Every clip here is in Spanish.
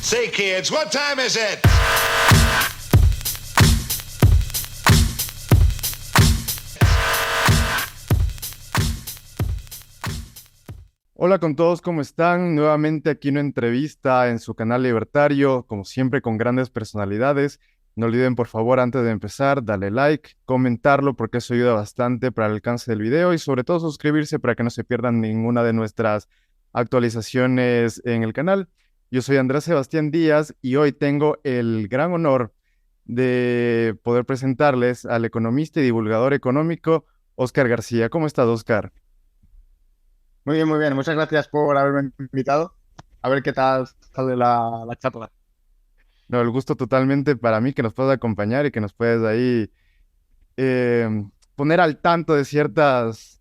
Say, kids, what time is it? Hola con todos, ¿cómo están? Nuevamente aquí una entrevista en su canal Libertario, como siempre con grandes personalidades. No olviden, por favor, antes de empezar, darle like, comentarlo porque eso ayuda bastante para el alcance del video y sobre todo suscribirse para que no se pierdan ninguna de nuestras actualizaciones en el canal. Yo soy Andrés Sebastián Díaz y hoy tengo el gran honor de poder presentarles al economista y divulgador económico Óscar García. ¿Cómo estás, Óscar? Muy bien, muy bien. Muchas gracias por haberme invitado. A ver qué tal sale la charla. No, el gusto totalmente para mí que nos puedas acompañar y que nos puedas ahí eh, poner al tanto de ciertas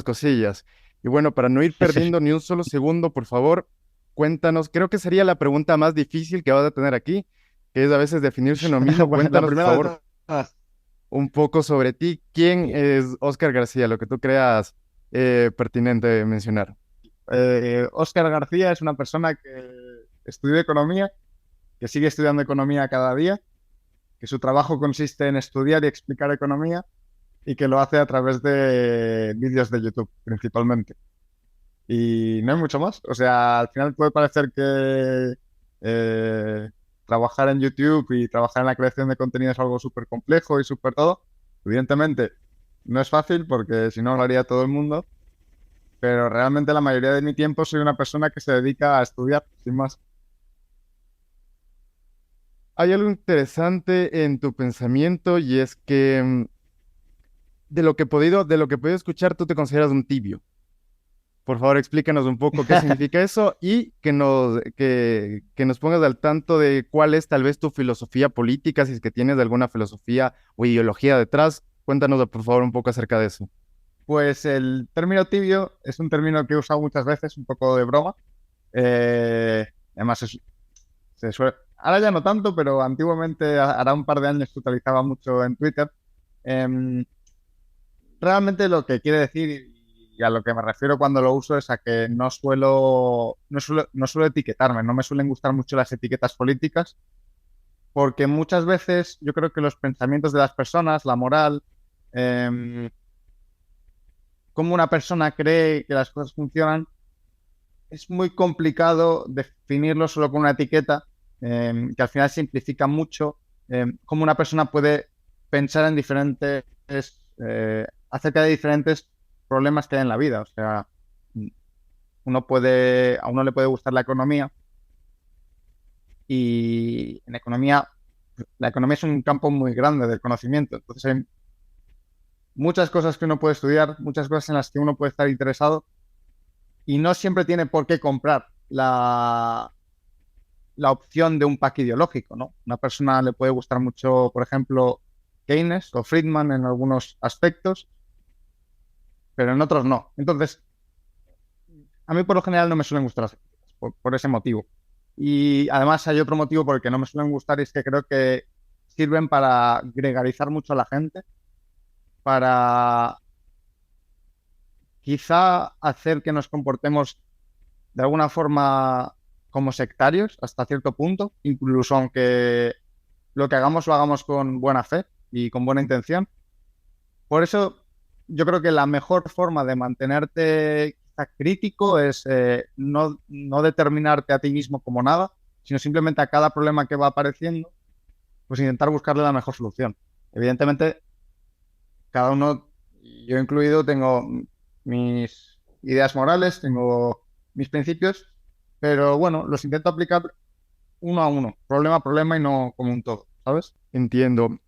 cosillas. Y bueno, para no ir perdiendo ni un solo segundo, por favor, cuéntanos, creo que sería la pregunta más difícil que vas a tener aquí, que es a veces definirse uno mismo. Bueno, la Cuéntanos, por primera de favor, todas. un poco sobre ti. ¿Quién es Óscar García? Lo que tú creas pertinente mencionar. Óscar García es una persona que estudió economía, que sigue estudiando economía cada día, que su trabajo consiste en estudiar y explicar economía y que lo hace a través de vídeos de YouTube principalmente. Y no hay mucho más. O sea, al final puede parecer que eh, trabajar en YouTube y trabajar en la creación de contenido es algo súper complejo y súper todo. Evidentemente, no es fácil porque si no lo haría todo el mundo, pero realmente la mayoría de mi tiempo soy una persona que se dedica a estudiar, sin más. Hay algo interesante en tu pensamiento y es que de lo que he podido escuchar, tú te consideras un tibio. Por favor, explícanos un poco qué significa eso y que nos pongas al tanto de cuál es tal vez tu filosofía política, si es que tienes alguna filosofía o ideología detrás. Cuéntanos, por favor, un poco acerca de eso. Pues el término tibio es un término que he usado muchas veces, un poco de broma. Eh, además, ahora ya no tanto, pero antiguamente, hará un par de años, se utilizaba mucho en Twitter. Em, Realmente lo que quiere decir y a lo que me refiero cuando lo uso es a que no suelo etiquetarme, no me suelen gustar mucho las etiquetas políticas, porque muchas veces yo creo que los pensamientos de las personas, la moral, em, cómo una persona cree que las cosas funcionan, es muy complicado definirlo solo con una etiqueta, que al final simplifica mucho cómo una persona puede pensar en acerca de diferentes problemas que hay en la vida. O sea, a uno le puede gustar la economía y en economía, la economía es un campo muy grande del conocimiento. Entonces hay muchas cosas que uno puede estudiar, muchas cosas en las que uno puede estar interesado y no siempre tiene por qué comprar la opción de un pack ideológico, ¿no? Una persona le puede gustar mucho, por ejemplo, Keynes o Friedman en algunos aspectos, pero en otros no. Entonces, a mí por lo general no me suelen gustar las etiquetas, por ese motivo. Y además hay otro motivo por el que no me suelen gustar y es que creo que sirven para gregarizar mucho a la gente, para quizá hacer que nos comportemos de alguna forma como sectarios hasta cierto punto, incluso aunque lo que hagamos lo hagamos con buena fe y con buena intención. Por eso yo creo que la mejor forma de mantenerte quizá crítico es no determinarte a ti mismo como nada, sino simplemente a cada problema que va apareciendo, pues intentar buscarle la mejor solución. Evidentemente, cada uno, yo incluido, tengo mis ideas morales, tengo mis principios, pero bueno, los intento aplicar uno a uno, problema a problema y no como un todo, ¿sabes? Entiendo.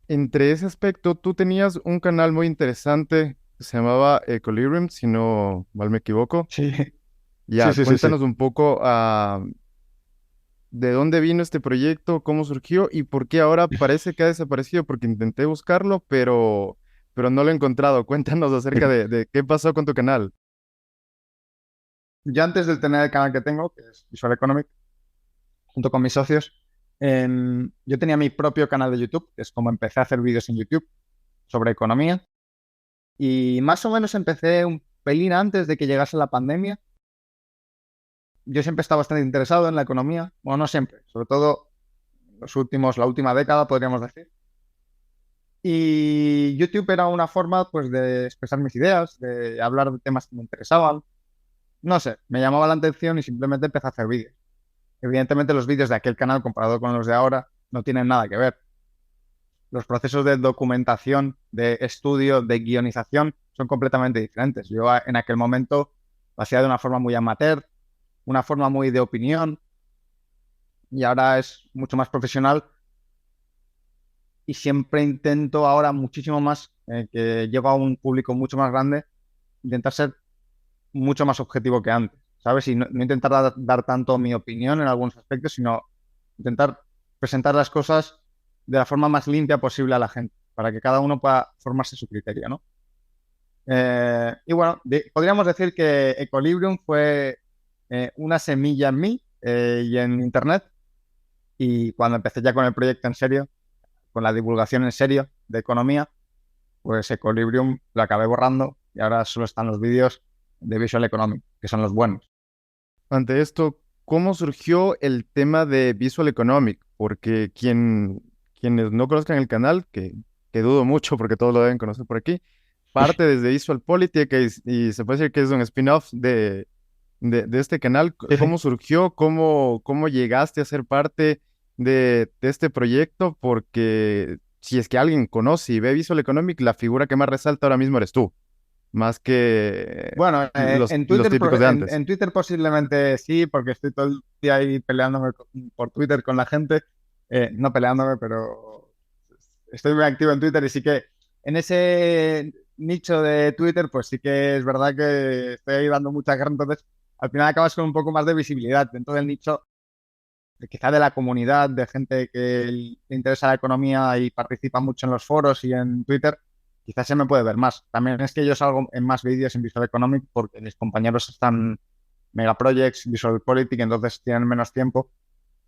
Entre ese aspecto, tú tenías un canal muy interesante que se llamaba Equilibrium, si no mal me equivoco. Sí, sí, Ya, sí, sí, sí. cuéntanos un poco de dónde vino este proyecto, cómo surgió y por qué ahora parece que ha desaparecido, porque intenté buscarlo, pero no lo he encontrado. Cuéntanos acerca de qué pasó con tu canal. Yo antes de tener el canal que tengo, que es Visual Economic, junto con mis socios, yo tenía mi propio canal de YouTube, que es como empecé a hacer vídeos en YouTube sobre economía. Y más o menos empecé un pelín antes de que llegase la pandemia. yo siempre he estado bastante interesado en la economía. Bueno, no siempre, sobre todo la última década, podríamos decir. Y YouTube era una forma, pues, de expresar mis ideas, de hablar de temas que me interesaban. No sé, me llamaba la atención y simplemente empecé a hacer vídeos. Evidentemente, los vídeos de aquel canal comparado con los de ahora no tienen nada que ver. Los procesos de documentación, de estudio, de guionización son completamente diferentes. Yo en aquel momento lo hacía de una forma muy amateur, una forma muy de opinión, y ahora es mucho más profesional y siempre intento ahora muchísimo más, que llego a un público mucho más grande, intentar ser mucho más objetivo que antes, ¿sabes? Y no intentar dar tanto mi opinión en algunos aspectos, sino intentar presentar las cosas de la forma más limpia posible a la gente, para que cada uno pueda formarse su criterio, ¿no? Y bueno, podríamos decir que Equilibrium fue una semilla en mí y en Internet, y cuando empecé ya con el proyecto en serio, con la divulgación en serio de economía, pues Equilibrium lo acabé borrando y ahora solo están los vídeos de Visual Economic, que son los buenos. Ante esto, ¿cómo surgió el tema de Visual Economic? Porque quienes no conozcan el canal, que dudo mucho porque todos lo deben conocer por aquí, parte desde Visual Politic y se puede decir que es un spin-off de este canal. ¿Cómo surgió? ¿Cómo llegaste a ser parte de este proyecto? Porque si es que alguien conoce y ve Visual Economic, la figura que más resalta ahora mismo eres tú, más que Bueno, los en Twitter, típicos de antes. en Twitter posiblemente sí, porque estoy todo el día ahí peleándome por Twitter con la gente. No peleándome, pero estoy muy activo en Twitter y sí que en ese nicho de Twitter, pues sí que es verdad que estoy ahí dando mucha guerra. Entonces, al final acabas con un poco más de visibilidad dentro del nicho, quizá de la comunidad, de gente que le interesa la economía y participa mucho en los foros y en Twitter. Quizás se me puede ver más. También es que yo salgo en más vídeos en Visual Economic porque mis compañeros están Mega Projects, Visual Politic, entonces tienen menos tiempo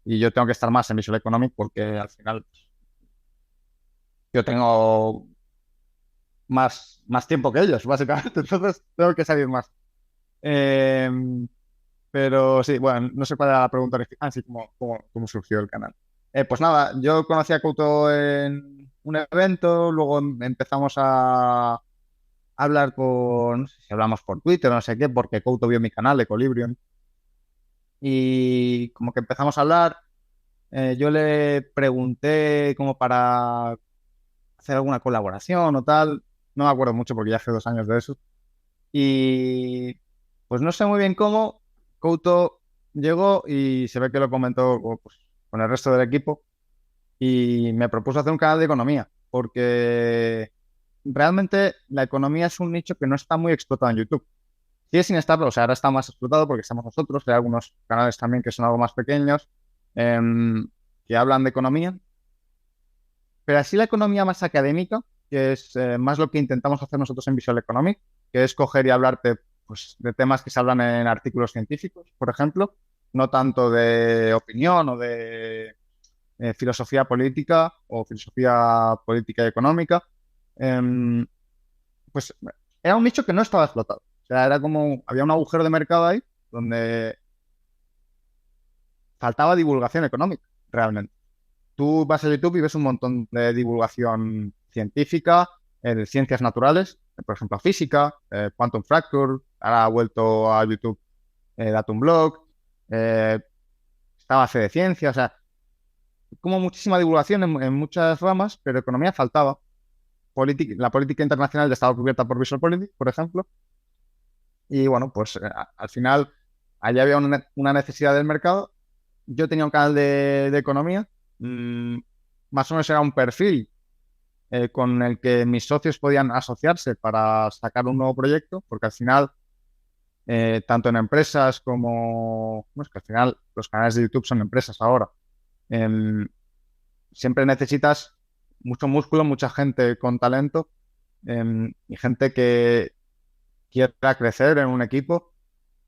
y yo tengo que estar más en Visual Economic porque al final yo tengo más tiempo que ellos, básicamente. Entonces tengo que salir más. Eh, pero sí, bueno, no sé cuál era la pregunta. Sí, cómo surgió el canal. Pues nada, yo conocí a Couto en un evento, luego empezamos a hablar no sé si hablamos por Twitter o no sé qué, porque Couto vio mi canal, Equilibrium, y como que empezamos a hablar. Yo le pregunté como para hacer alguna colaboración o tal, no me acuerdo mucho porque ya hace 2 años de eso, y pues no sé muy bien cómo, Couto llegó y se ve que lo comentó pues, con el resto del equipo y me propuso hacer un canal de economía, porque realmente la economía es un nicho que no está muy explotado en YouTube. Sigue sin estarlo, o sea, ahora está más explotado porque estamos nosotros, hay algunos canales también que son algo más pequeños, que hablan de economía, pero así la economía más académica, que es más lo que intentamos hacer nosotros en Visual Economic, que es coger y hablarte pues, de temas que se hablan en artículos científicos, por ejemplo, no tanto de opinión o de filosofía política o filosofía política y económica, pues era un nicho que no estaba explotado. O sea, era como, había un agujero de mercado ahí donde faltaba divulgación económica, realmente. Tú vas a YouTube y ves un montón de divulgación científica, de ciencias naturales, por ejemplo, física, Quantum Fracture, ahora ha vuelto a YouTube Datum Blog, estaba C de Ciencia, o sea, como muchísima divulgación en muchas ramas, pero economía faltaba. La política internacional ya estaba cubierta por Visual Politic, por ejemplo, y bueno, pues al final allá había una necesidad del mercado. Yo tenía un canal de economía, más o menos era un perfil con el que mis socios podían asociarse para sacar un nuevo proyecto, porque al final, tanto en empresas como, bueno, es que al final los canales de YouTube son empresas ahora, em, siempre necesitas mucho músculo, mucha gente con talento, y gente que quiera crecer en un equipo.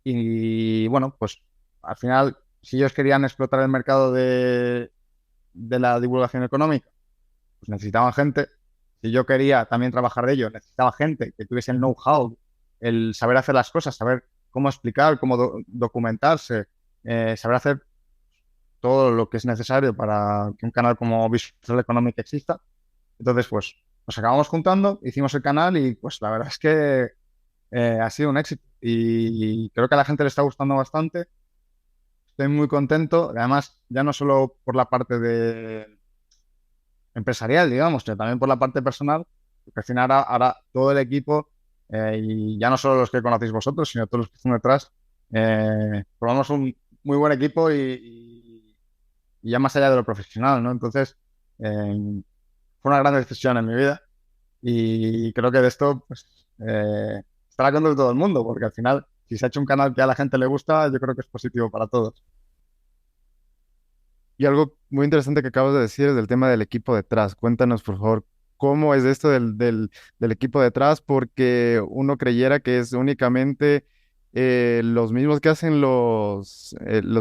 Y bueno, pues al final, si ellos querían explotar el mercado de la divulgación económica, pues necesitaban gente. Si yo quería también trabajar de ello, necesitaba gente que tuviese el know-how, el saber hacer las cosas, saber cómo explicar, cómo documentarse, saber hacer todo lo que es necesario para que un canal como Visual Economic exista. Entonces, pues nos acabamos juntando, hicimos el canal y pues la verdad es que ha sido un éxito y creo que a la gente le está gustando bastante. Estoy muy contento, además ya no solo por la parte de empresarial, digamos, sino también por la parte personal, porque al final ahora todo el equipo, y ya no solo los que conocéis vosotros, sino todos los que están detrás, formamos un muy buen equipo y ya más allá de lo profesional, ¿no? Entonces, fue una gran decisión en mi vida y creo que de esto, pues, estará contento de todo el mundo, porque al final, si se ha hecho un canal que a la gente le gusta, yo creo que es positivo para todos. Y algo muy interesante que acabas de decir es del tema del equipo detrás. Cuéntanos, por favor, cómo es esto del equipo detrás, porque uno creyera que es únicamente los mismos que hacen los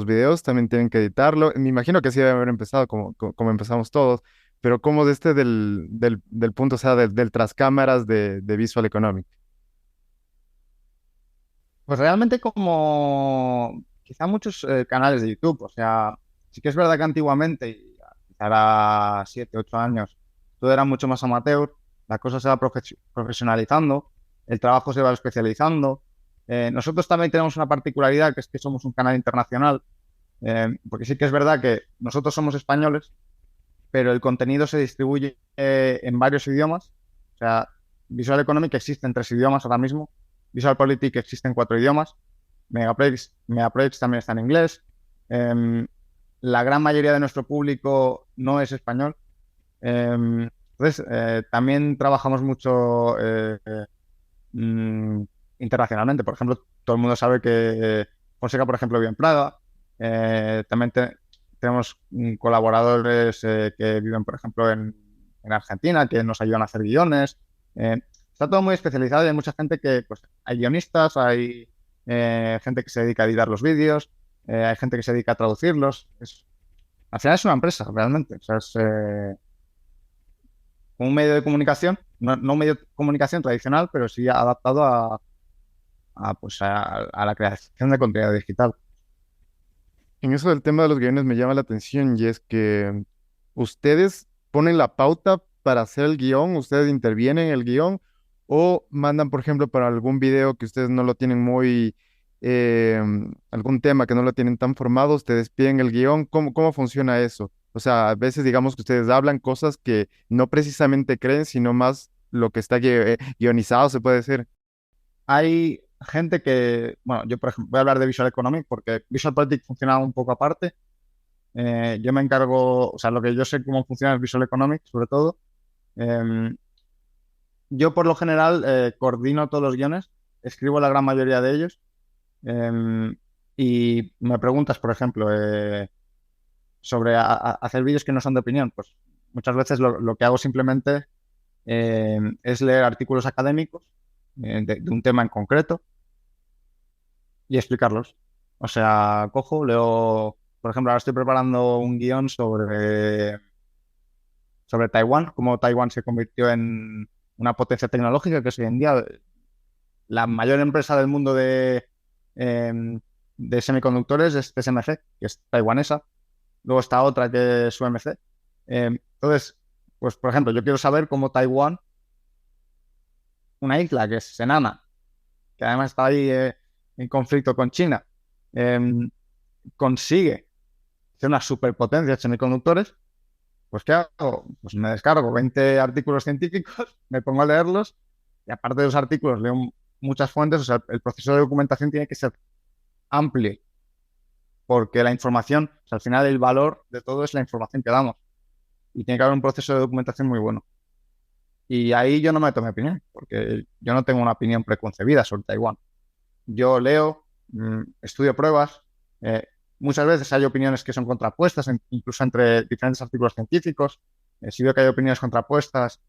videos, también tienen que editarlo. Me imagino que así debe haber empezado como empezamos todos, pero ¿cómo es este del punto, o sea, del tras cámaras de Visual Economic? Pues realmente como quizá muchos canales de YouTube, o sea, sí que es verdad que antiguamente, y quizá era 7, 8 años, todo era mucho más amateur, la cosa se va profesionalizando, el trabajo se va especializando. Nosotros también tenemos una particularidad, que es que somos un canal internacional, porque sí que es verdad que nosotros somos españoles, pero el contenido se distribuye en varios idiomas. O sea, Visual Economic existe en 3 idiomas ahora mismo. Visual Politic existe en 4 idiomas. Megaprojects también está en inglés. La gran mayoría de nuestro público no es español. Entonces, también trabajamos mucho mm, internacionalmente. Por ejemplo, todo el mundo sabe que Fonseca, por ejemplo, vive en Praga. También tenemos colaboradores que viven, por ejemplo, en Argentina, que nos ayudan a hacer guiones. Está todo muy especializado y hay mucha gente que, pues, hay guionistas, hay gente que se dedica a editar los vídeos, hay gente que se dedica a traducirlos. Al final es una empresa, realmente. O sea, es un medio de comunicación, no un medio de comunicación tradicional, pero sí adaptado pues a la creación de contenido digital. En eso del tema de los guiones me llama la atención y es que ustedes ponen la pauta para hacer el guión, ustedes intervienen en el guión o mandan, por ejemplo, para algún video que ustedes no lo tienen algún tema que no lo tienen tan formado, ustedes piden el guión. ¿Cómo funciona eso? O sea, a veces digamos que ustedes hablan cosas que no precisamente creen, sino más lo que está guionizado, se puede decir. Hay gente que, bueno, yo por ejemplo voy a hablar de Visual Economic porque Visual Politics funciona un poco aparte. Yo me encargo, o sea, lo que yo sé cómo funciona es Visual Economic, sobre todo. Em, yo por lo general coordino todos los guiones, escribo la gran mayoría de ellos. Y me preguntas, por ejemplo, sobre hacer vídeos que no son de opinión. Pues muchas veces lo que hago simplemente es leer artículos académicos de un tema en concreto y explicarlos. O sea, cojo, leo, por ejemplo, ahora estoy preparando un guión sobre Taiwán, cómo Taiwán se convirtió en una potencia tecnológica, que es hoy en día la mayor empresa del mundo de semiconductores es TSMC, que es taiwanesa. Luego está otra que es UMC. Entonces, pues por ejemplo, yo quiero saber cómo Taiwán, una isla que es enana, que además está ahí en conflicto con China, consigue ser una superpotencia de semiconductores. Pues ¿qué hago? Pues me descargo 20 artículos científicos, me pongo a leerlos y aparte de los artículos leo muchas fuentes. O sea, el proceso de documentación tiene que ser amplio porque la información, o sea, al final el valor de todo es la información que damos y tiene que haber un proceso de documentación muy bueno. Y ahí yo no me tomo opinión porque yo no tengo una opinión preconcebida sobre Taiwán. Yo leo, estudio pruebas. Muchas veces hay opiniones que son contrapuestas, incluso entre diferentes artículos científicos. Si veo que hay opiniones contrapuestas,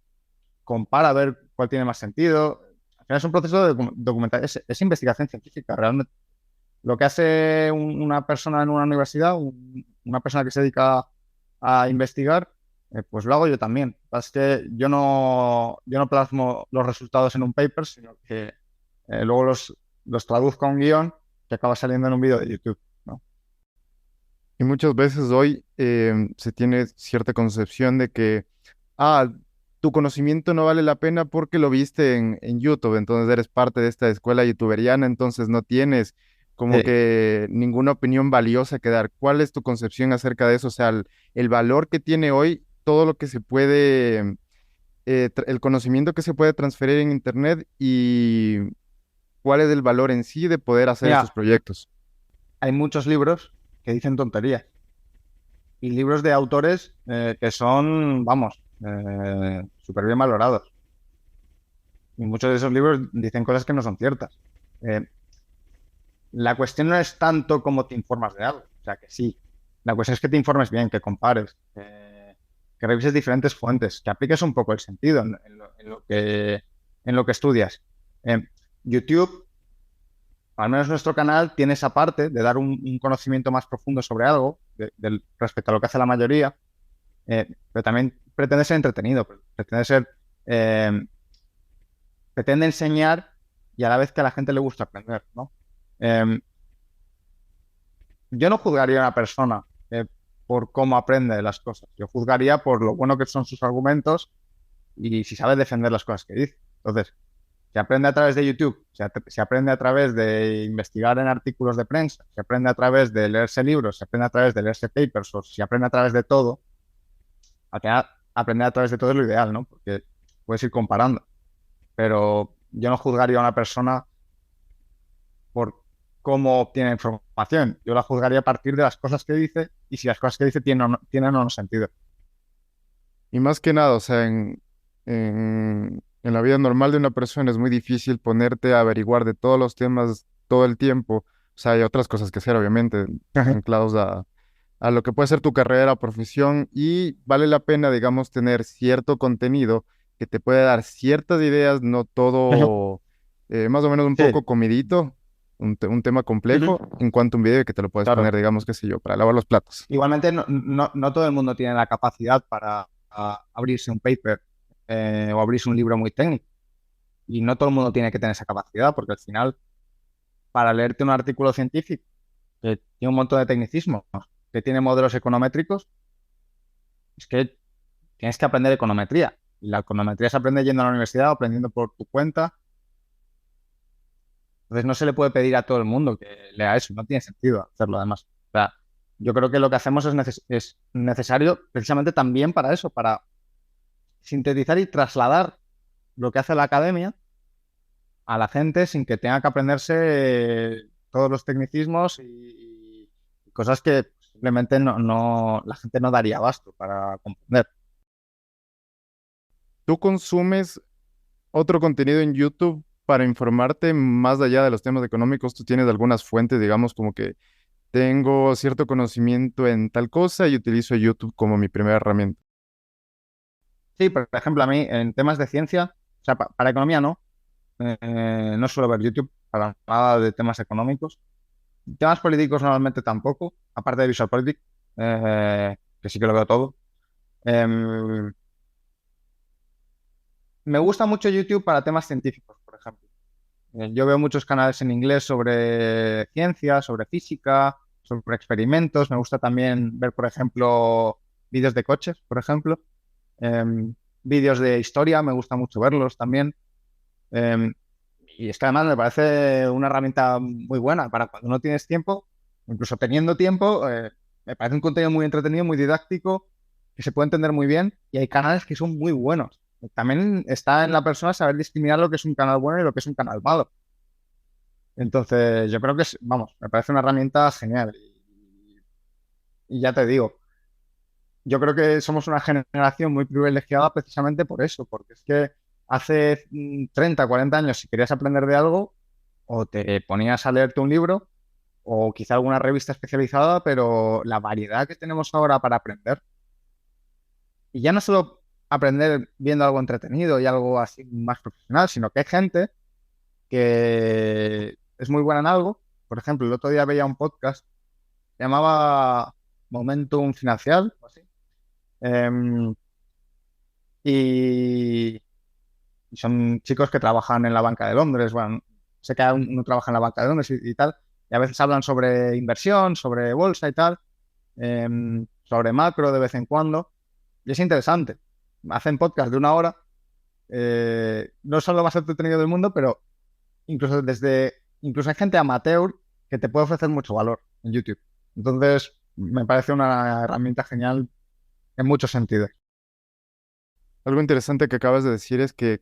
compara a ver cuál tiene más sentido. Al final es un proceso de documentar, es investigación científica realmente. Lo que hace una persona en una universidad, una persona que se dedica a investigar, pues lo hago yo también. Es que yo no plasmo los resultados en un paper, sino que luego los traduzco a un guión que acaba saliendo en un vídeo de YouTube, ¿no? Y muchas veces hoy se tiene cierta concepción de que, ah, tu conocimiento no vale la pena porque lo viste en YouTube, entonces eres parte de esta escuela youtuberiana, entonces no tienes como Sí. que ninguna opinión valiosa que dar. ¿Cuál es tu concepción acerca de eso? O sea, el valor que tiene hoy todo lo que se puede, el conocimiento que se puede transferir en Internet y cuál es el valor en sí de poder hacer estos Mira, proyectos. hay muchos libros que dicen tonterías y libros de autores que son, vamos, súper bien valorados. Y muchos de esos libros dicen cosas que no son ciertas. Eh, la cuestión no es tanto cómo te informas de algo, o sea que sí. La cuestión es que te informes bien, que compares, que revises diferentes fuentes, que apliques un poco el sentido en lo que estudias. YouTube, al menos nuestro canal, tiene esa parte de dar un conocimiento más profundo sobre algo, respecto a lo que hace la mayoría, pero también pretende ser entretenido, eh, pretende enseñar y a la vez que a la gente le gusta aprender, ¿no? Eh, yo no juzgaría a una persona por cómo aprende las cosas. Yo juzgaría por lo bueno que son sus argumentos y si sabe defender las cosas que dice. Entonces, se aprende a través de YouTube, se aprende a través de investigar en artículos de prensa, se aprende a través de leerse libros, se aprende a través de leerse papers o se aprende a través de todo. Al final, aprender a través de todo es lo ideal, ¿no? Porque puedes ir comparando. Pero yo no juzgaría a una persona por cómo obtiene información. Yo la juzgaría a partir de las cosas que dice y si las cosas que dice tienen o no sentido. Y más que nada, o sea, en la vida normal de una persona es muy difícil ponerte a averiguar de todos los temas todo el tiempo. O sea, hay otras cosas que hacer, obviamente, anclados a lo que puede ser tu carrera o profesión y vale la pena, digamos, tener cierto contenido que te puede dar ciertas ideas, no todo, más o menos un Sí, poco comidito, un tema ujú, complejo, en cuanto a un video que te lo puedes claro. poner, digamos, qué sé yo, para lavar los platos. Igualmente, no todo el mundo tiene la capacidad para abrirse un paper o abrirse un libro muy técnico. Y no todo el mundo tiene que tener esa capacidad, porque al final, para leerte un artículo científico que tiene un montón de tecnicismos, que tiene modelos econométricos, es que tienes que aprender econometría. Y la econometría se aprende yendo a la universidad, aprendiendo por tu cuenta. Entonces no se le puede pedir a todo el mundo que lea eso, no tiene sentido hacerlo además. O sea, yo creo que lo que hacemos es necesario precisamente también para eso, para sintetizar y trasladar lo que hace la academia a la gente sin que tenga que aprenderse todos los tecnicismos y cosas que simplemente la gente no daría abasto para comprender. ¿Tú consumes otro contenido en YouTube para informarte más allá de los temas económicos? ¿Tú tienes algunas fuentes, digamos, como que tengo cierto conocimiento en tal cosa y utilizo YouTube como mi primera herramienta? Sí, por ejemplo, a mí en temas de ciencia, o sea, para economía no suelo ver YouTube para nada de temas económicos. Temas políticos normalmente tampoco, aparte de VisualPolitik, que sí que lo veo todo. Em, Me gusta mucho YouTube para temas científicos, por ejemplo. Yo veo muchos canales en inglés sobre ciencia, sobre física, sobre experimentos. Me gusta también ver, por ejemplo, vídeos de coches, por ejemplo. Em, Vídeos de historia, me gusta mucho verlos también. Em, y es que además me parece una herramienta muy buena para cuando no tienes tiempo, incluso teniendo tiempo, me parece un contenido muy entretenido, muy didáctico, que se puede entender muy bien y hay canales que son muy buenos. También está en la persona saber discriminar lo que es un canal bueno y lo que es un canal malo. Entonces, yo creo que vamos, me parece una herramienta genial. Y ya te digo, yo creo que somos una generación muy privilegiada precisamente por eso, porque es que hace 30, 40 años, si querías aprender de algo, o te ponías a leerte un libro, o quizá alguna revista especializada, pero la variedad que tenemos ahora para aprender, y ya no solo aprender viendo algo entretenido y algo así más profesional, sino que hay gente que es muy buena en algo. Por ejemplo, el otro día veía un podcast, se llamaba Momentum Financial, o así. em, y y son chicos que trabajan en la banca de Londres. Bueno, sé que uno trabaja en la banca de Londres y tal, y a veces hablan sobre inversión, sobre bolsa y tal. sobre macro de vez en cuando, y es interesante. Hacen podcast de 1 hora, no son lo más entretenido del mundo, pero incluso hay gente amateur que te puede ofrecer mucho valor en YouTube. Entonces, me parece una herramienta genial en muchos sentidos. Algo interesante que acabas de decir es que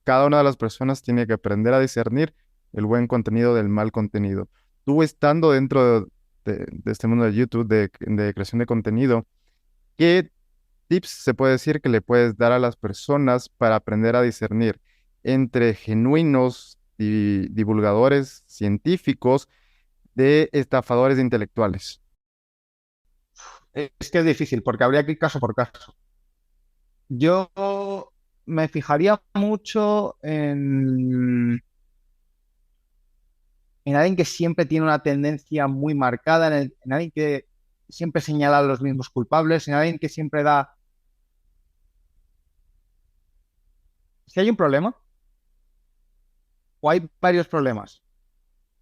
cada una de las personas tiene que aprender a discernir el buen contenido del mal contenido. Tú estando dentro de este mundo de YouTube, de creación de contenido, ¿qué tips se puede decir que le puedes dar a las personas para aprender a discernir entre genuinos divulgadores científicos de estafadores intelectuales? Es que es difícil porque habría que ir caso por caso. Yo me fijaría mucho en alguien que siempre tiene una tendencia muy marcada, en alguien que siempre señala a los mismos culpables, en alguien que siempre da... Si hay un problema o hay varios problemas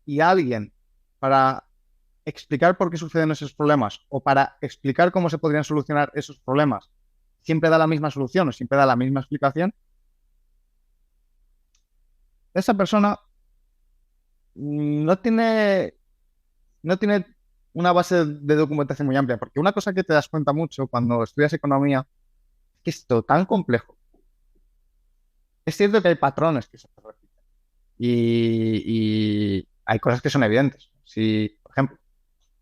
y alguien para explicar por qué suceden esos problemas o para explicar cómo se podrían solucionar esos problemas siempre da la misma solución o siempre da la misma explicación, esa persona no tiene una base de documentación muy amplia, porque una cosa que te das cuenta mucho cuando estudias economía es que es todo tan complejo. Es cierto que hay patrones que se repiten y hay cosas que son evidentes. Si, por ejemplo,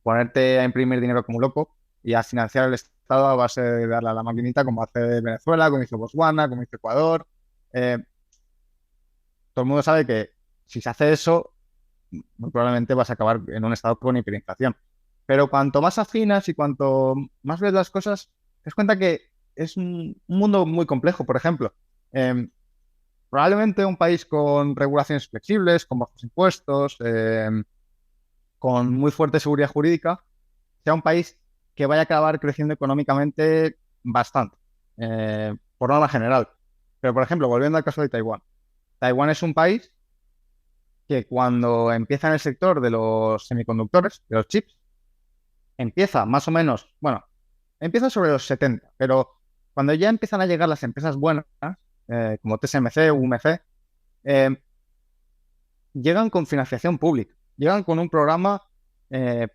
ponerte a imprimir dinero como loco y a financiar el Estado a base de darle a la maquinita como hace Venezuela, como hizo Botswana, como hizo Ecuador. Todo el mundo sabe que si se hace eso, muy probablemente vas a acabar en un estado con hiperinflación. Pero cuanto más afinas y cuanto más ves las cosas, te das cuenta que es un mundo muy complejo. Por ejemplo, probablemente un país con regulaciones flexibles, con bajos impuestos, con muy fuerte seguridad jurídica, sea un país que vaya a acabar creciendo económicamente bastante, por norma general. Pero, por ejemplo, volviendo al caso de Taiwán. Taiwán es un país que cuando empieza en el sector de los semiconductores, de los chips, empieza más o menos, bueno, empieza sobre los 70, pero cuando ya empiezan a llegar las empresas buenas, como TSMC, UMC, eh, llegan con financiación pública, llegan con un programa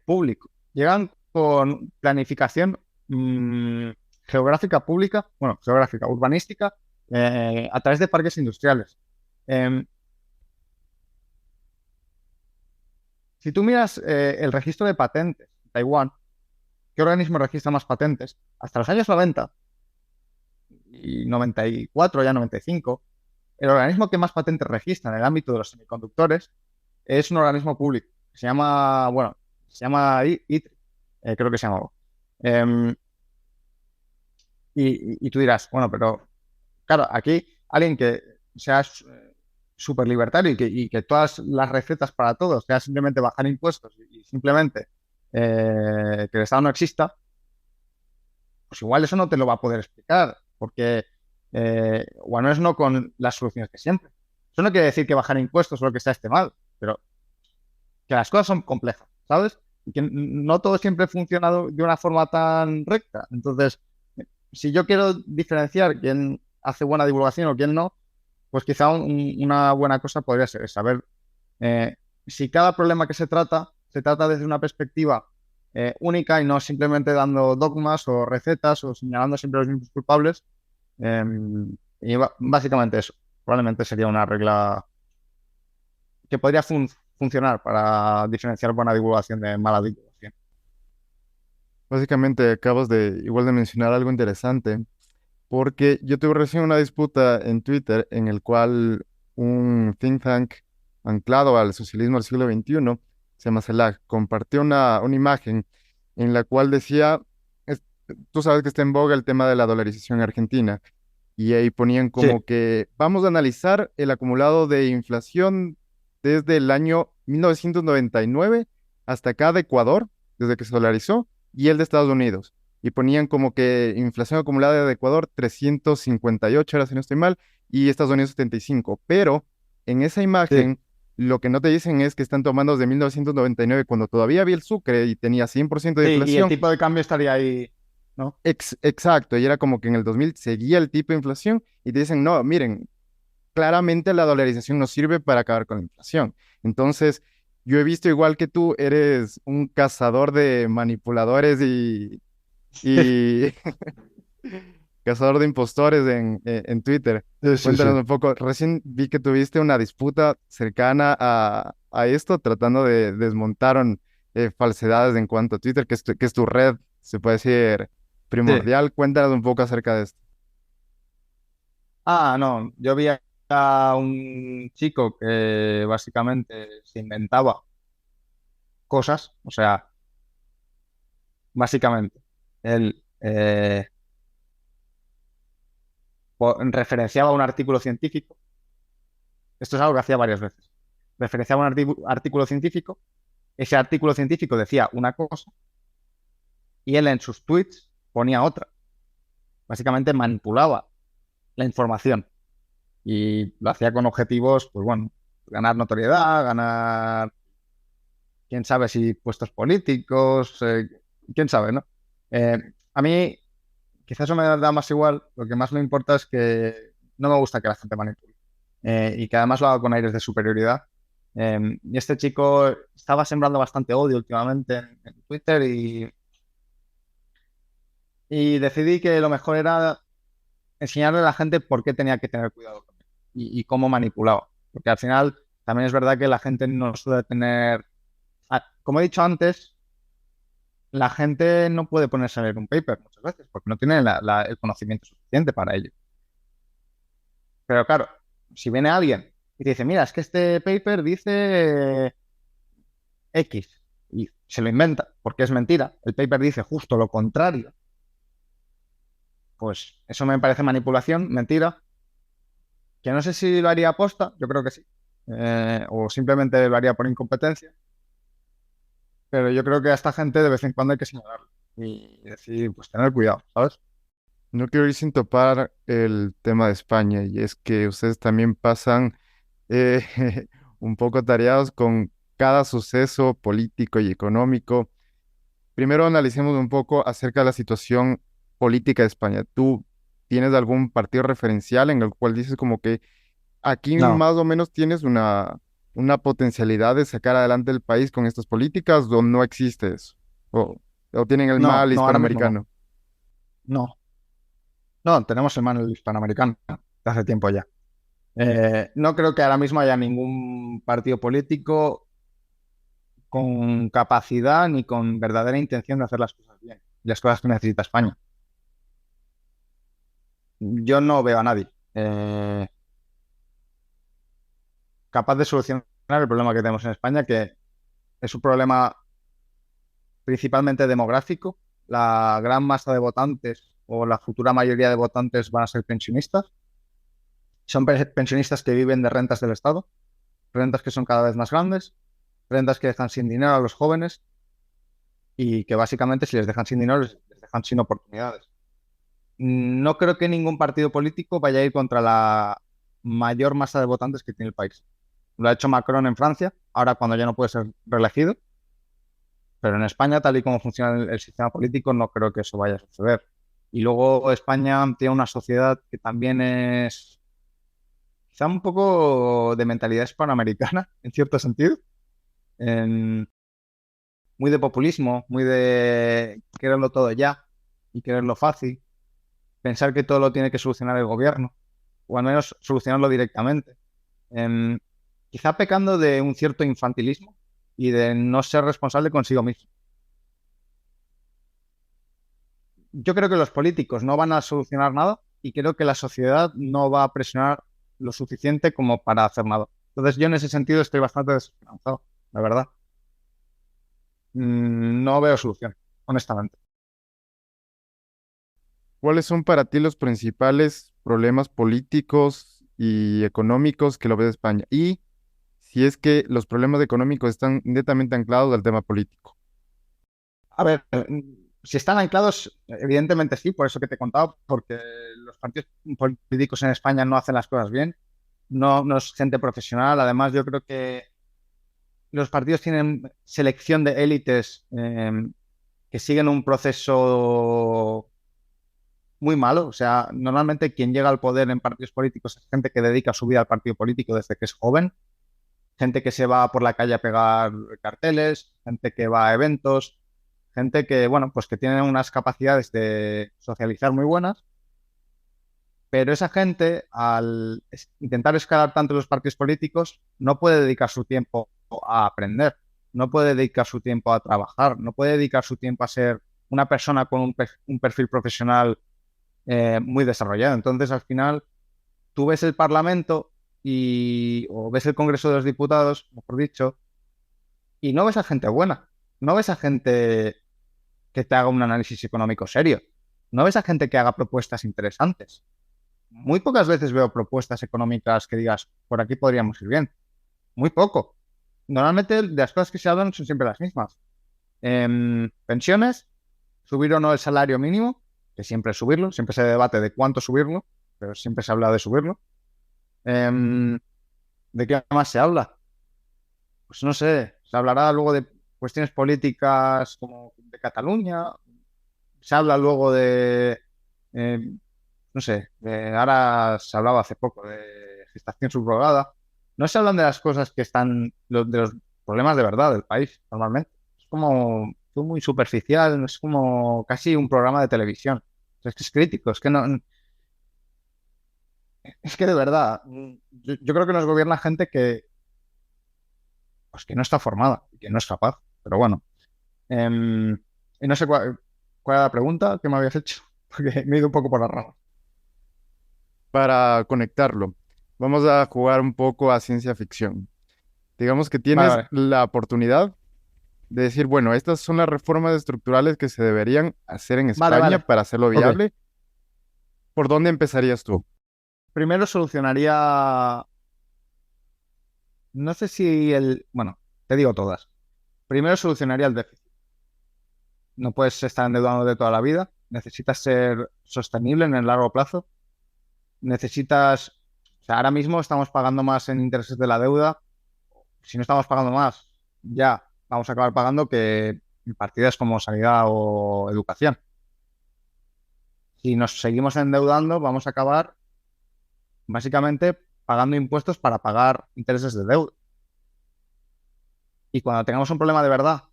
público, llegan con planificación geográfica pública, bueno, geográfica, urbanística, a través de parques industriales. Si tú miras el registro de patentes en Taiwán, ¿qué organismo registra más patentes? Hasta los años 90 y 94, ya 95, el organismo que más patentes registra en el ámbito de los semiconductores es un organismo público. Se llama, bueno, se llama ITRI, creo que se llama. Y tú dirás, bueno, pero claro, aquí alguien que sea súper libertario y que todas las recetas para todos sea simplemente bajar impuestos y simplemente que el Estado no exista, pues igual eso no te lo va a poder explicar, porque o al menos no con las soluciones que siempre. Eso no quiere decir que bajar impuestos o lo que sea esté mal, pero que las cosas son complejas, ¿sabes? Y que no todo siempre ha funcionado de una forma tan recta. Entonces, si yo quiero diferenciar quién hace buena divulgación o quién no, pues quizá una buena cosa podría ser saber si cada problema que se trata desde una perspectiva única y no simplemente dando dogmas o recetas o señalando siempre los mismos culpables. Y básicamente eso. Probablemente sería una regla que podría funcionar para diferenciar buena divulgación de mala divulgación. Básicamente acabas de igual de mencionar algo interesante, porque yo tuve recién una disputa en Twitter en el cual un think tank anclado al socialismo del siglo XXI, se llama CELAC, compartió una imagen en la cual decía, es- tú sabes que está en boga el tema de la dolarización argentina, y ahí ponían Sí, como que vamos a analizar el acumulado de inflación desde el año 1999 hasta acá de Ecuador, desde que se dolarizó, y el de Estados Unidos. Y ponían como que inflación acumulada de Ecuador 358, ahora si no estoy mal, y Estados Unidos 75. Pero en esa sí, imagen Lo que no te dicen es que están tomando desde 1999, cuando todavía había el Sucre y tenía 100% de Sí, y el inflación. tipo de cambio estaría ahí, ¿no? Exacto, y era como que en el 2000 seguía el tipo de inflación y te dicen, no, miren, claramente la dolarización no sirve para acabar con la inflación. Entonces, yo he visto igual que tú, eres un cazador de manipuladores y cazador de impostores en Twitter. Sí, sí, Cuéntanos sí. un poco, recién vi que tuviste una disputa cercana a esto, tratando de desmontar falsedades en cuanto a Twitter, que es tu red, se puede decir, Sí. primordial. Cuéntanos un poco acerca de esto. No, yo vi a un chico que básicamente se inventaba cosas, o sea, básicamente, él referenciaba un artículo científico, esto es algo que hacía varias veces, referenciaba un artículo científico, ese artículo científico decía una cosa y él en sus tweets ponía otra, básicamente manipulaba la información y lo hacía con objetivos, pues bueno, ganar notoriedad, ganar quién sabe si puestos políticos, quién sabe, ¿no? A mí, quizás eso me da más igual, lo que más me importa es que no me gusta que la gente manipule y que además lo haga con aires de superioridad. Y este chico estaba sembrando bastante odio últimamente en Twitter y decidí que lo mejor era enseñarle a la gente por qué tenía que tener cuidado con él y cómo manipulaba. Porque al final también es verdad que la gente no suele tener, como he dicho antes, la gente no puede ponerse a leer un paper muchas veces porque no tiene el conocimiento suficiente para ello. Pero claro, si viene alguien y te dice, mira, es que este paper dice X y se lo inventa porque es mentira, el paper dice justo lo contrario, pues eso me parece manipulación, mentira, que no sé si lo haría aposta, yo creo que sí, o simplemente lo haría por incompetencia, pero yo creo que a esta gente de vez en cuando hay que señalarlo y decir, pues tener cuidado, ¿sabes? No quiero ir sin topar el tema de España, y es que ustedes también pasan eh, un poco tareados con cada suceso político y económico. Primero analicemos un poco acerca de la situación política de España. ¿Tú tienes algún partido referencial en el cual dices como que aquí No, más o menos tienes una potencialidad de sacar adelante el país con estas políticas, o no existe eso? ¿O tienen el no, mal no, ahora mismo no, hispanoamericano? no, no, tenemos el manual hispanoamericano de hace tiempo ya. No creo que ahora mismo haya ningún partido político con capacidad ni con verdadera intención de hacer las cosas bien, y las cosas que necesita España. Yo no veo a nadie capaz de solucionar el problema que tenemos en España, que es un problema principalmente demográfico. La gran masa de votantes o la futura mayoría de votantes van a ser pensionistas. Son pensionistas que viven de rentas del Estado, rentas que son cada vez más grandes, rentas que dejan sin dinero a los jóvenes y que básicamente si les dejan sin dinero les dejan sin oportunidades. No creo que ningún partido político vaya a ir contra la mayor masa de votantes que tiene el país. Lo ha hecho Macron en Francia, ahora cuando ya no puede ser reelegido, pero en España, tal y como funciona el sistema político, no creo que eso vaya a suceder. Y luego España tiene una sociedad que también es quizá un poco de mentalidad hispanoamericana, en cierto sentido, en- muy de populismo, muy de quererlo todo ya y quererlo fácil, pensar que todo lo tiene que solucionar el gobierno, o al menos solucionarlo directamente. Em, Quizá pecando de un cierto infantilismo y de no ser responsable consigo mismo. Yo creo que los políticos no van a solucionar nada y creo que la sociedad no va a presionar lo suficiente como para hacer nada. Entonces yo en ese sentido estoy bastante desesperanzado, la verdad. No veo solución, honestamente. ¿Cuáles son para ti los principales problemas políticos y económicos que lo ves España? Y si es que los problemas económicos están netamente anclados al tema político. A ver, si están anclados, evidentemente sí, por eso que te he contado, porque los partidos políticos en España no hacen las cosas bien. no es gente profesional. Además, yo creo que los partidos tienen selección de élites que siguen un proceso muy malo. O sea, normalmente quien llega al poder en partidos políticos es gente que dedica su vida al partido político desde que es joven, gente que se va por la calle a pegar carteles, gente que va a eventos, gente que, bueno, pues que tiene unas capacidades de socializar muy buenas, pero esa gente, al intentar escalar tanto los partidos políticos, no puede dedicar su tiempo a aprender, no puede dedicar su tiempo a trabajar, no puede dedicar su tiempo a ser una persona con un perfil profesional muy desarrollado. Entonces, al final, tú ves el Parlamento o ves el Congreso de los Diputados, mejor dicho, y no ves a gente buena, no ves a gente que te haga un análisis económico serio, no ves a gente que haga propuestas interesantes. Muy pocas veces veo propuestas económicas que digas, por aquí podríamos ir bien. Muy poco. Normalmente las cosas que se hablan son siempre las mismas. Pensiones, subir o no el salario mínimo, que siempre es subirlo, siempre se debate de cuánto subirlo, pero siempre se habla de subirlo. ¿De qué más se habla? Pues no sé, se hablará luego de cuestiones políticas como de Cataluña, se habla luego eh, no sé, ahora se hablaba hace poco de gestación subrogada. No se hablan de las cosas que están, de los problemas de verdad del país, normalmente. Es como muy superficial, es como casi un programa de televisión. O sea, es que es crítico, es que no, es que de verdad, yo creo que nos gobierna gente pues, que no está formada, que no es capaz. Pero bueno, em, y no sé cuál era la pregunta que me habías hecho, porque me he ido un poco por las ramas. Para conectarlo, vamos a jugar un poco a ciencia ficción. Digamos que Vale, tienes vale. la oportunidad de decir, bueno, estas son las reformas estructurales que se deberían hacer en Vale, España vale. para hacerlo Ok. viable. ¿Por dónde empezarías tú? Primero solucionaría, no sé si bueno, te digo todas. Primero solucionaría el déficit. No puedes estar endeudando de toda la vida. Necesitas ser sostenible en el largo plazo. Necesitas, o sea, ahora mismo estamos pagando más en intereses de la deuda. Si no estamos pagando más, ya vamos a acabar pagando que en partidas como sanidad o educación. Si nos seguimos endeudando, vamos a acabar básicamente pagando impuestos para pagar intereses de deuda. Y cuando tengamos un problema de verdad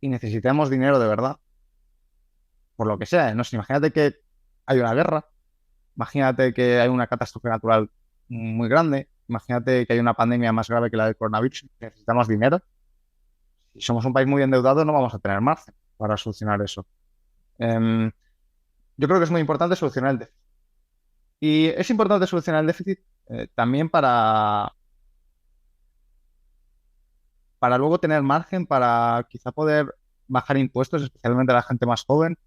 y necesitemos dinero de verdad, por lo que sea, no sé, imagínate que hay una guerra, imagínate que hay una catástrofe natural muy grande, imagínate que hay una pandemia más grave que la del coronavirus, necesitamos dinero. Si somos un país muy endeudado, no vamos a tener margen para solucionar eso. Em, yo creo que es muy importante solucionar el déficit. Y es importante solucionar el déficit también para luego tener margen para quizá poder bajar impuestos, especialmente a la gente más joven,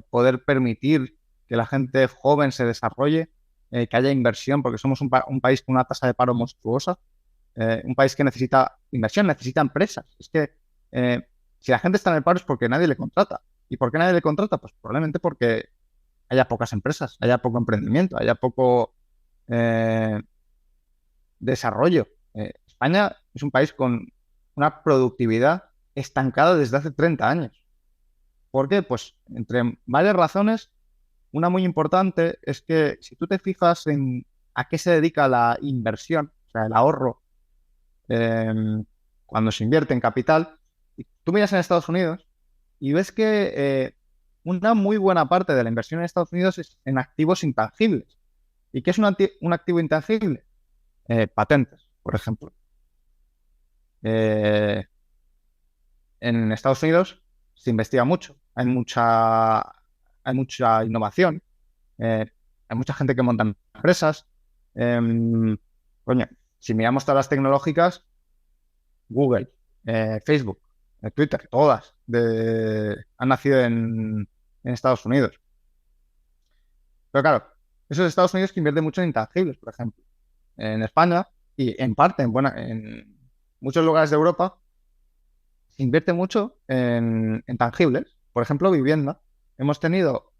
poder permitir que la gente joven se desarrolle, que haya inversión, porque somos un país con una tasa de paro monstruosa, un país que necesita inversión, necesita empresas. Es que si la gente está en el paro es porque nadie le contrata. ¿Y por qué nadie le contrata? Pues probablemente porque haya pocas empresas, haya poco emprendimiento, haya poco eh, desarrollo. España es un país con una productividad estancada desde hace 30 años. ¿Por qué? Pues entre varias razones, una muy importante es que si tú te fijas en a qué se dedica la inversión, o sea, el ahorro, eh, cuando se invierte en capital, y tú miras en Estados Unidos y ves que una muy buena parte de la inversión en Estados Unidos es en activos intangibles. ¿Y qué es un activo intangible? Patentes, por ejemplo. Eh, en Estados Unidos se investiga mucho, hay mucha innovación, hay mucha gente que monta empresas. Coño, si miramos todas las tecnológicas, Google, Facebook, Twitter, todas han nacido en Estados Unidos. Pero claro, esos Estados Unidos que invierten mucho en intangibles, por ejemplo. En España y en parte en muchos lugares de Europa se invierte mucho en tangibles, por ejemplo, vivienda. Hemos tenido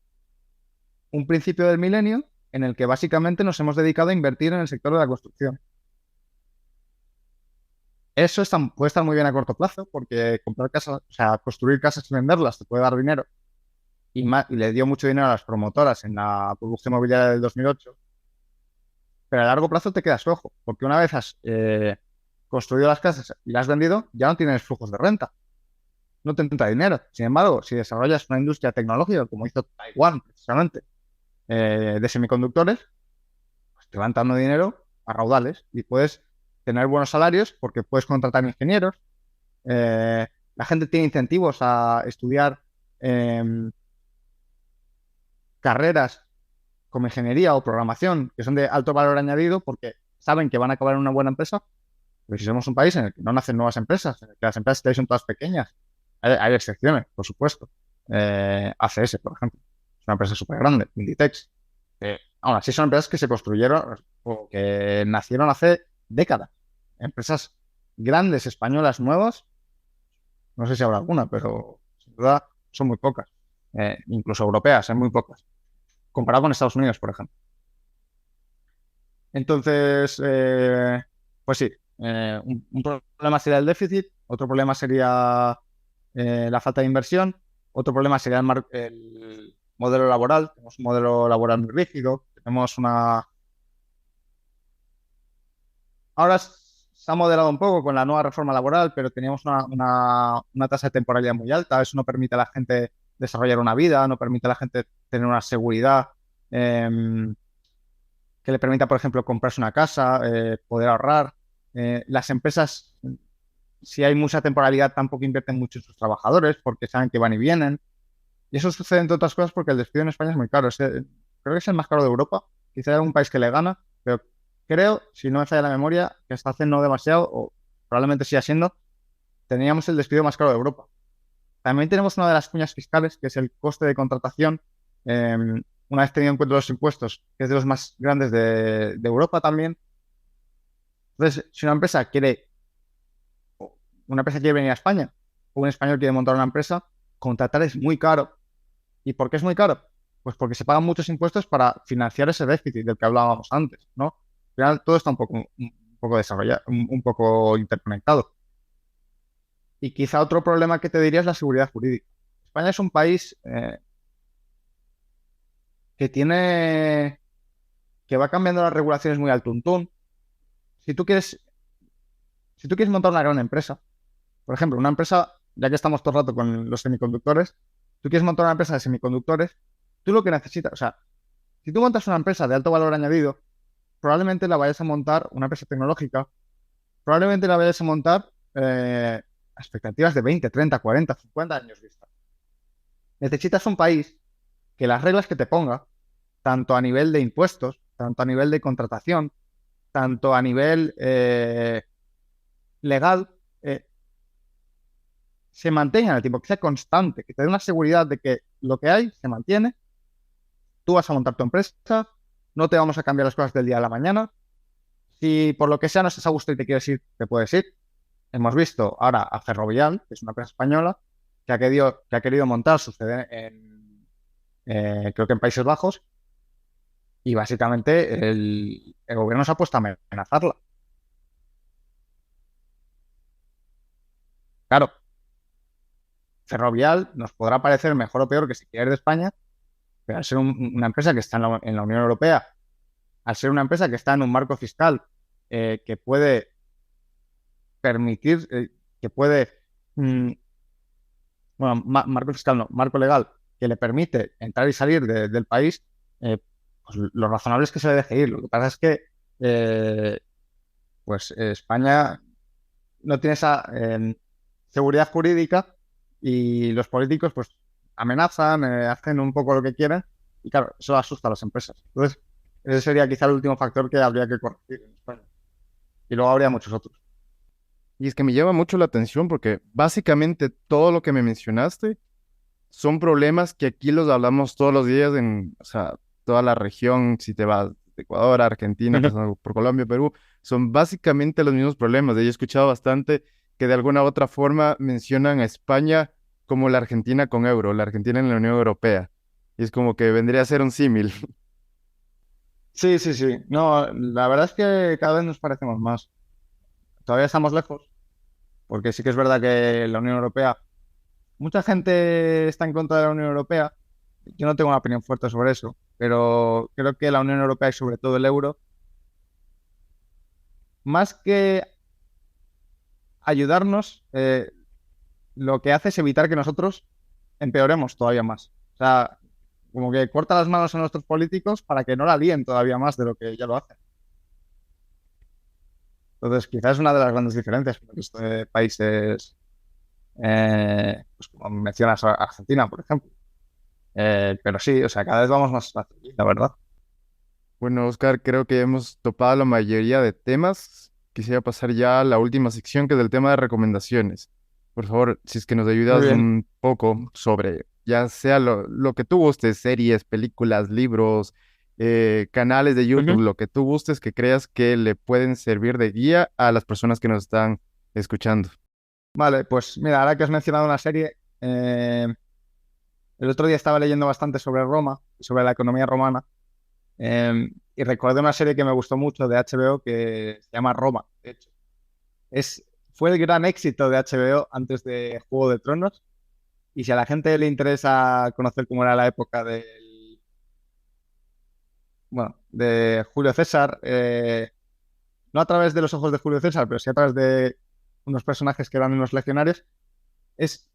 un principio del milenio en el que básicamente nos hemos dedicado a invertir en el sector de la construcción. Eso puede estar muy bien a corto plazo porque comprar casas, o sea, construir casas y venderlas te puede dar dinero y le dio mucho dinero a las promotoras en la burbuja inmobiliaria del 2008, pero a largo plazo te quedas cojo, porque una vez has construido las casas y las has vendido, ya no tienes flujos de renta, no te entra dinero. Sin embargo, si desarrollas una industria tecnológica, como hizo Taiwán precisamente, de semiconductores, pues te van dando dinero a raudales y puedes tener buenos salarios porque puedes contratar ingenieros. La gente tiene incentivos a estudiar carreras como ingeniería o programación que son de alto valor añadido porque saben que van a acabar en una buena empresa. Pero si somos un país en el que no nacen nuevas empresas, en el que las empresas que hay son todas pequeñas, hay excepciones, por supuesto. ACS, por ejemplo, es una empresa súper grande, Inditex. Aún así son empresas que se construyeron o que nacieron hace décadas. Empresas grandes españolas nuevas, no sé si habrá alguna, pero sin duda son muy pocas. Incluso europeas, muy pocas. Comparado con Estados Unidos, por ejemplo. Entonces, pues sí, un problema sería el déficit, otro problema sería la falta de inversión, otro problema sería el modelo laboral. Tenemos un modelo laboral muy rígido, tenemos una... Ahora se ha moderado un poco con la nueva reforma laboral, pero teníamos una tasa de temporalidad muy alta. Eso no permite a la gente desarrollar una vida, no permite a la gente tener una seguridad que le permita, por ejemplo, comprarse una casa, poder ahorrar. Las empresas, si hay mucha temporalidad, tampoco invierten mucho en sus trabajadores porque saben que van y vienen. Y eso sucede, entre otras cosas, porque el despido en España es muy caro. Creo que es el más caro de Europa. Quizá hay algún país que le gana, pero creo, si no me falla la memoria, que hasta hace no demasiado, o probablemente siga siendo, teníamos el despido más caro de Europa. También tenemos una de las cuñas fiscales, que es el coste de contratación. Una vez tenido en cuenta los impuestos, que es de los más grandes de Europa también. Entonces, si una empresa quiere venir a España, o un español quiere montar una empresa, contratar es muy caro. ¿Y por qué es muy caro? Pues porque se pagan muchos impuestos para financiar ese déficit del que hablábamos antes, ¿no? Al final todo está un poco desarrollado, un poco interconectado. Y quizá otro problema que te diría es la seguridad jurídica. España es un país que va cambiando las regulaciones muy al tuntún. Si tú quieres montar una gran empresa, por ejemplo, una empresa, ya que estamos todo el rato con los semiconductores, tú quieres montar una empresa de semiconductores, tú lo que necesitas, o sea, si tú montas una empresa de alto valor añadido, probablemente la vayas a montar, una empresa tecnológica, probablemente la vayas a montar a expectativas de 20, 30, 40, 50 años vista. Necesitas un país que las reglas que te ponga, tanto a nivel de impuestos, tanto a nivel de contratación, tanto a nivel legal, se mantenga en el tiempo, que sea constante, que te dé una seguridad de que lo que hay se mantiene. Tú vas a montar tu empresa, no te vamos a cambiar las cosas del día a la mañana. Si por lo que sea no estás a gusto y te quieres ir, te puedes ir. Hemos visto ahora a Ferrovial, que es una empresa española, que ha querido montar su sede creo que en Países Bajos, y básicamente el gobierno se ha puesto a amenazarla. Claro, Ferrovial nos podrá parecer mejor o peor que si quieres de España, pero al ser una empresa que está en la Unión Europea, al ser una empresa que está en un marco fiscal que puede permitir, que puede, bueno, marco fiscal no, marco legal, que le permite entrar y salir del país, pues lo razonable es que se le deje ir. Lo que pasa es que pues España no tiene esa seguridad jurídica y los políticos pues amenazan, hacen un poco lo que quieren y claro, eso asusta a las empresas. Entonces, ese sería quizá el último factor que habría que corregir en España. Y luego habría muchos otros. Y es que me llama mucho la atención porque básicamente todo lo que me mencionaste son problemas que aquí los hablamos todos los días o sea, toda la región, si te vas de Ecuador, Argentina, pasando por Colombia, Perú, son básicamente los mismos problemas. Yo he escuchado bastante que de alguna u otra forma mencionan a España como la Argentina con euro, la Argentina en la Unión Europea. Y es como que vendría a ser un símil. Sí, sí, sí. No, la verdad es que cada vez nos parecemos más. Todavía estamos lejos, porque sí que es verdad que la Unión Europea, mucha gente está en contra de la Unión Europea. Yo no tengo una opinión fuerte sobre eso, pero creo que la Unión Europea y sobre todo el euro, más que ayudarnos, lo que hace es evitar que nosotros empeoremos todavía más. O sea, como que corta las manos a nuestros políticos para que no la líen todavía más de lo que ya lo hacen. Entonces, quizás es una de las grandes diferencias con el resto de países, pues como mencionas Argentina, por ejemplo. Pero sí, o sea, cada vez vamos más fácil, la verdad. Bueno, Oscar, creo que hemos topado la mayoría de temas. Quisiera pasar ya a la última sección, que es el tema de recomendaciones. Por favor, si es que nos Muy ayudas bien. un poco sobre, ya sea lo que tú gustes, series, películas, libros, canales de Ujú. YouTube, lo que tú gustes que creas que le pueden servir de guía a las personas que nos están escuchando. Vale, pues mira, ahora que has mencionado una serie, el otro día estaba leyendo bastante sobre Roma, sobre la economía romana, y recordé una serie que me gustó mucho de HBO que se llama Roma, de hecho. Es, fue el gran éxito de HBO antes de Juego de Tronos. Y si a la gente le interesa conocer cómo era la época de Julio César, no a través de los ojos de Julio César, pero sí a través de unos personajes que eran unos legionarios, es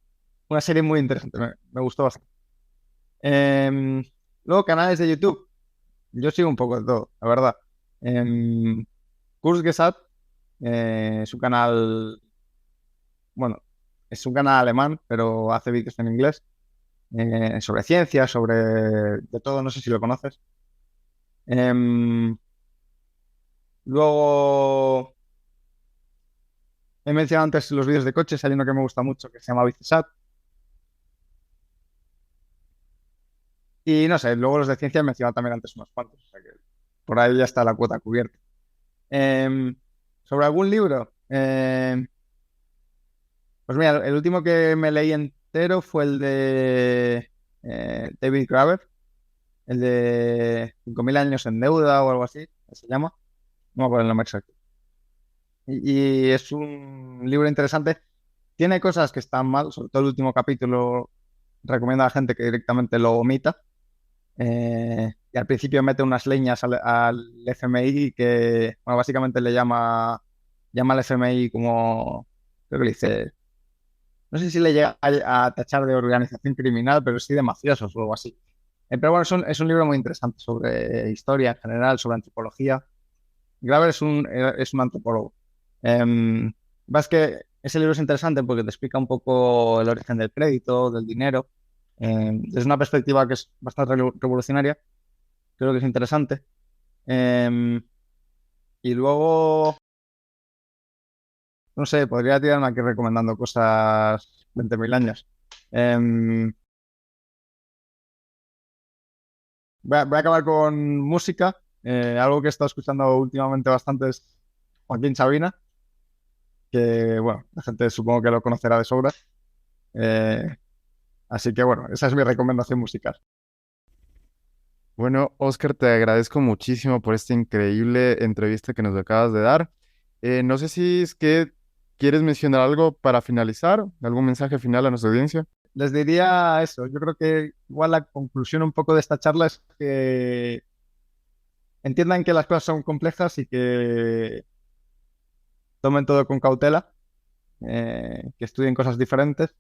una serie muy interesante, me gustó bastante. Em, Luego, canales de YouTube. Yo sigo un poco de todo, la verdad. Kurzgesagt, es un canal, bueno, es un canal alemán, pero hace vídeos en inglés, sobre ciencia, sobre de todo, no sé si lo conoces. Em, Luego, he mencionado antes los vídeos de coches, hay uno que me gusta mucho que se llama Bicesat. Y no sé, luego los de ciencia he mencionado también antes unos cuantos, o sea que por ahí ya está la cuota cubierta. Em, Sobre algún libro, pues mira, el último que me leí entero fue el de David Graeber, el de 5000 años en deuda o algo así, se llama. No me acuerdo el nombre exacto. Y es un libro interesante. Tiene cosas que están mal, sobre todo el último capítulo. Recomiendo a la gente que directamente lo omita. Y al principio mete unas leñas al FMI que, bueno, básicamente llama al FMI como, creo que le dice, no sé si le llega a tachar de organización criminal, pero sí de mafiosos o algo así. Pero bueno, es un libro muy interesante sobre historia en general, sobre antropología. Graeber es un antropólogo. Vas que ese libro es interesante porque te explica un poco el origen del crédito, del dinero, desde una perspectiva que es bastante revolucionaria. Creo que es interesante. Em, y luego, no sé, podría tirarme aquí recomendando cosas 20.000 años. Em, voy a acabar con música. Algo que he estado escuchando últimamente bastante es Joaquín Sabina, que bueno, la gente supongo que lo conocerá de sobra. Eh, Así que bueno, esa es mi recomendación musical. Bueno, Oscar, te agradezco muchísimo por esta increíble entrevista que nos acabas de dar. No sé si es que quieres mencionar algo para finalizar, algún mensaje final a nuestra audiencia. Les diría eso, yo creo que igual la conclusión un poco de esta charla es que entiendan que las cosas son complejas y que tomen todo con cautela, que estudien cosas diferentes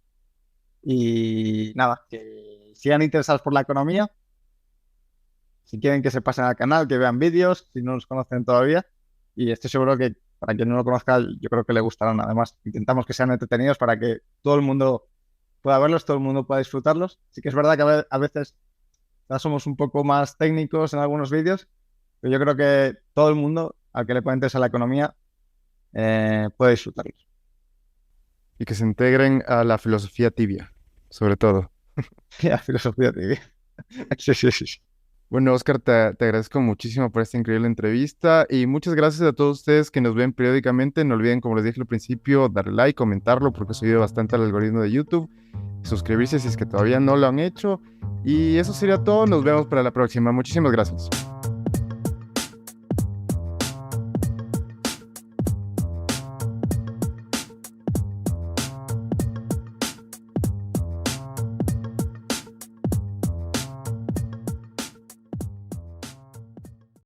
y nada, que sigan interesados por la economía. Si quieren que se pasen al canal, que vean vídeos, si no los conocen todavía. Y estoy seguro que para quien no lo conozca, yo creo que le gustarán. Además, intentamos que sean entretenidos para que todo el mundo pueda verlos, todo el mundo pueda disfrutarlos. Sí que es verdad que a veces ya somos un poco más técnicos en algunos vídeos, pero yo creo que todo el mundo, al que le pueda interesar la economía, puede disfrutarlos. Y que se integren a la filosofía tibia, sobre todo. La filosofía de vida. Sí, sí, sí. Bueno, Oscar, te agradezco muchísimo por esta increíble entrevista y muchas gracias a todos ustedes que nos ven periódicamente. No olviden, como les dije al principio, darle like, comentarlo porque eso ayuda bastante al algoritmo de YouTube, suscribirse si es que todavía no lo han hecho. Y eso sería todo. Nos vemos para la próxima. Muchísimas gracias.